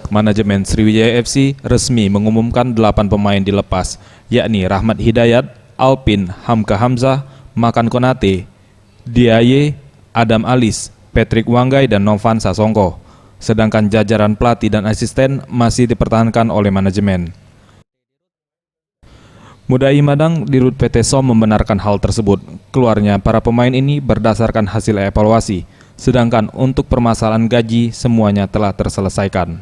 Manajemen Sriwijaya FC resmi mengumumkan 8 pemain dilepas, yakni Rahmat Hidayat, Alpin, Hamka Hamzah, Makan Konate, Diaye, Adam Alis, Patrick Wanggai, dan Novan Sasongko. Sedangkan jajaran pelatih dan asisten masih dipertahankan oleh manajemen. Mudai Madang di Rut PT SOM membenarkan hal tersebut. Keluarnya para pemain ini berdasarkan hasil evaluasi, sedangkan untuk permasalahan gaji semuanya telah terselesaikan.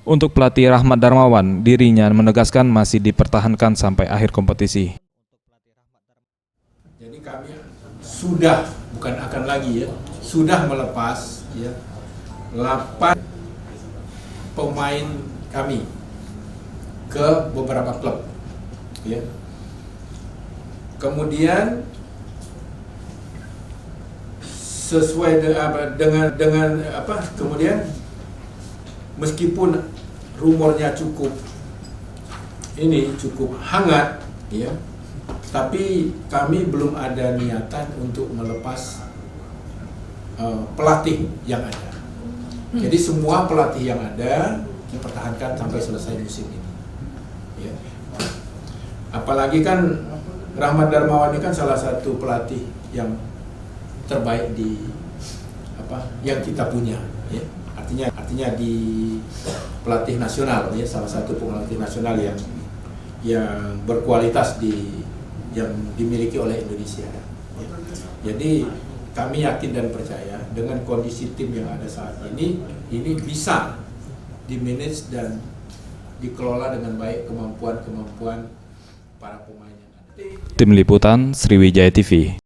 Untuk pelatih Rahmat Darmawan, dirinya menegaskan masih dipertahankan sampai akhir kompetisi. Jadi kami sudah, bukan akan lagi ya, sudah melepas ya 8 pemain kami ke beberapa klub ya. Kemudian sesuai dengan kemudian meskipun rumornya cukup hangat ya, tapi kami belum ada niatan untuk melepas pelatih yang ada. Jadi semua pelatih yang ada dipertahankan sampai selesai musim ini ya. Apalagi kan Rahmat Darmawan ini kan salah satu pelatih yang terbaik di yang kita punya ya. Artinya di pelatih nasional ya, salah satu pelatih nasional yang berkualitas yang dimiliki oleh Indonesia ya. Jadi kami yakin dan percaya dengan kondisi tim yang ada saat ini bisa dimanage dan dikelola dengan baik kemampuan para pemain yang ada. Tim Liputan Sriwijaya TV.